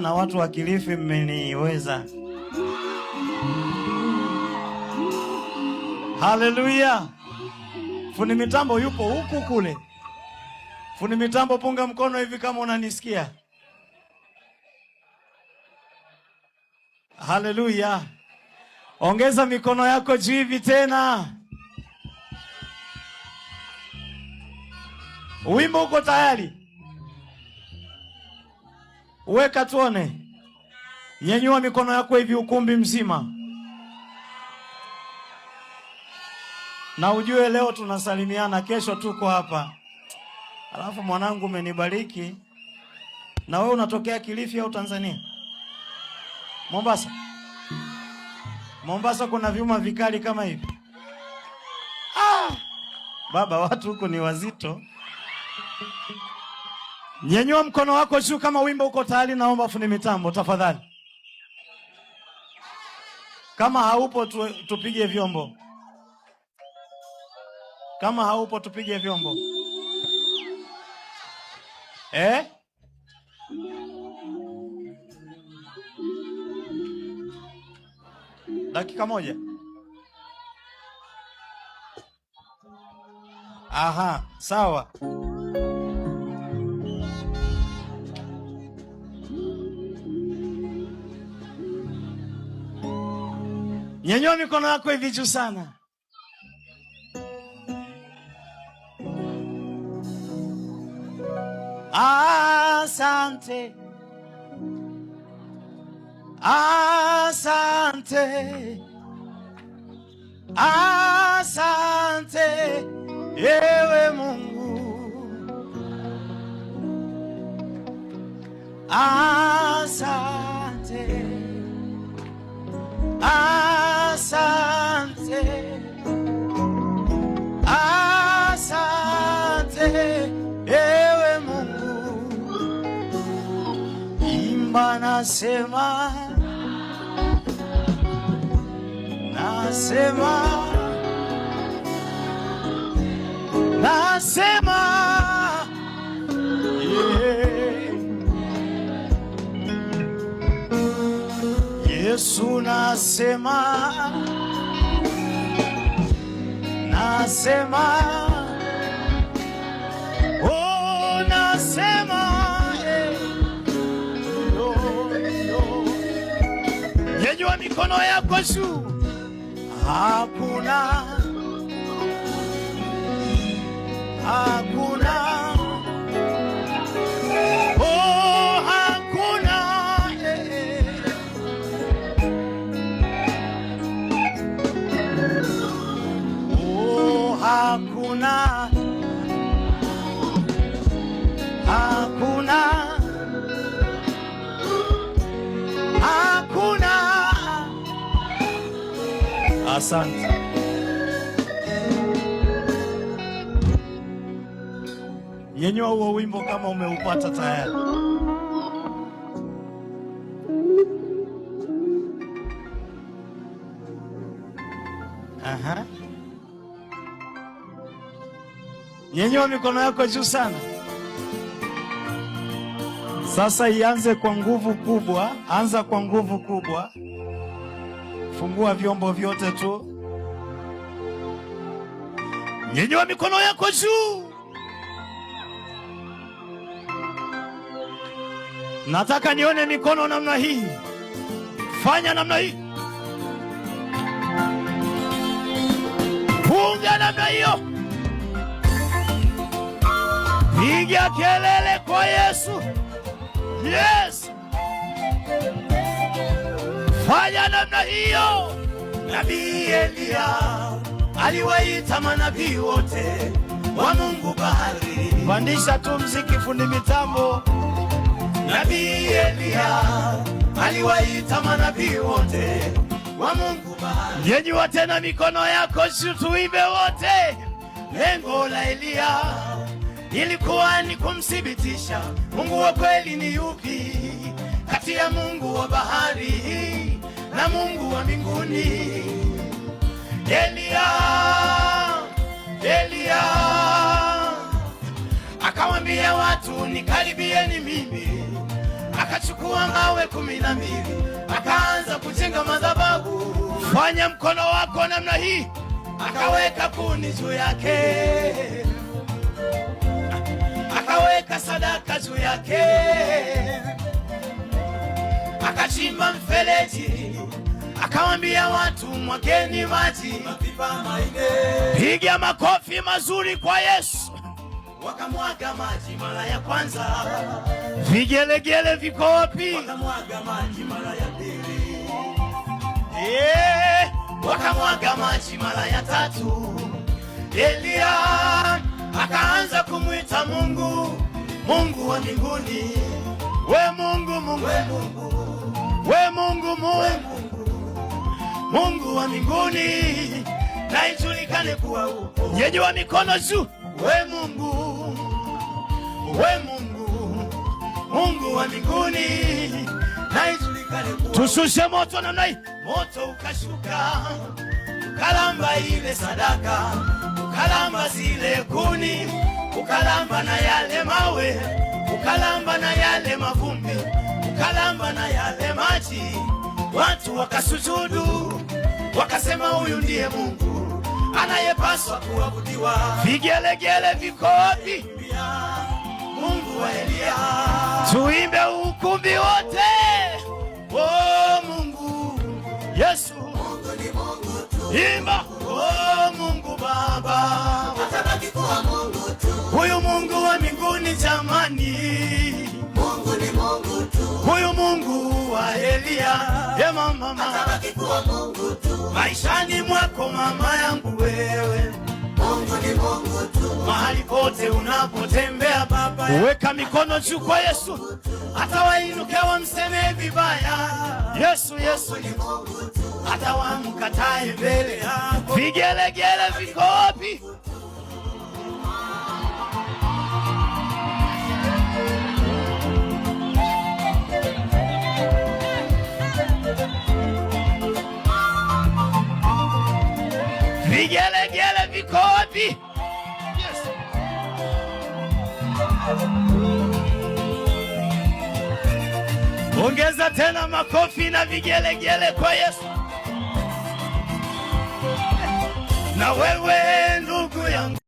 Na watu wa Kilifi mmeniweza. Haleluya. Fundi mitambo yupo huku kule. Fundi mitambo, punga mkono hivi kama unanisikia. Haleluya. Ongeza mikono yako juu hivi tena. Wimbo uko tayari? Weka tuone. Nyanyua mikono yako hivi ukumbi mzima. Na ujue leo tunasalimiana, kesho tuko hapa. Alafu mwanangu umenibariki. Na wewe unatokea Kilifi au Tanzania? Mombasa. Mombasa kuna vyuma vikali kama hivi. Baba, watu huko ni wazito. Nyanyua mkono wako juu kama wimbo uko tayari. Naomba fundi mitambo tafadhali. Kama haupo tupige vyombo. Kama haupo tupige vyombo. Dakika moja. Aha, sawa. Nyanyua mikono yako hivi juu sana. Asante. Asante. Asante. Ewe Mungu. Asante. Asante. Asante. Ewe Mungu. Imba nasema. Nasema. Nasema. Yesu nasema. Nasema. Oh, nasema. Nyanyua mikono yako juu. Hakuna. Hakuna. Oh, hakuna. Oh, hakuna. Hakuna. Hakuna. Asante. Nyanyua huo wimbo kama umeupata tayari. Aha. Nyanyua mikono yako juu sana. Sasa ianze kwa nguvu kubwa. Anza kwa nguvu kubwa. Fungua vyombo vyote tu. Nyanyua mikono yako juu. Nataka nione mikono namna hii. Fanya namna hii. Punga namna hiyo. Piga kelele kwa Yesu. Yes. Fanya namna hiyo. Nabii Elia aliwaita manabii wote wa Mungu bahari. Pandisha tu mziki fundi mitambo. Nabii Elia aliwaita manabii wote wa Mungu bahari. Nyanyua tena mikono yako juu tuimbe wote. Lengo la Elia ilikuwa ni kumthibitisha Mungu wa kweli ni yupi kati ya Mungu wa bahari na Mungu wa mbinguni. Elia akamwambia watu, nikaribieni mimi. Akachukua akachukua mawe 12 akaanza kujenga madhabahu. Fanya mkono wako namna hii, akaweka kuni juu yake, akaweka sadaka juu yake, akachimba mfereji, akawambia watu mwageni maji mapipa 4. Piga makofi mazuri kwa Yesu. Wakamwaga maji mara ya kwanza, vigelegele viko wapi? Wakamwaga maji mara ya pili, wakamwaga maji mara ya 3. Elia akaanza kumwita Mungu, Mungu wa mbinguni, we Mungu, Mungu, we Mungu, we Mungu, Mungu, Mungu wa mbinguni, na ijulikane kuwa upo. Nyanyua mikono juu. We Mungu, we Mungu, Mungu wa mbinguni, na ijulikane kuwa. Tushushe moto namna hii. Moto ukashuka, ukalamba ile sadaka, ukalamba zile kuni, ukalamba na yale mawe, ukalamba na yale mavumbi, ukalamba na yale maji. Watu wakasujudu, wakasema huyu ndiye Mungu anayepaswa kuabudiwa. Vigelegele viko wapi? Mungu wa Elia. Tuimbe ukumbi wote. Oh Mungu Yesu, Mungu ni Mungu tu. Imba. Oh Mungu Baba, atabaki kuwa Mungu tu. Huyu Mungu wa mbinguni jamani, Mungu ni Mungu tu. Huyu Mungu wa Elia, ye mama, atabaki kuwa Mungu tu. Maishani mwako mama yangu wewe, Mungu ni Mungu tu. Mahali pote unapotembea baba, weka mikono juu kwa Yesu. Hata wainuke wamseme vibaya, Yesu, Yesu ni Mungu tu. Hata wamkatae mbele yako. Vigelegele viko wapi? Vigelegele viko wapi? Yes. Ongeza tena makofi na vigelegele kwa Yesu. Na wewe ndugu yangu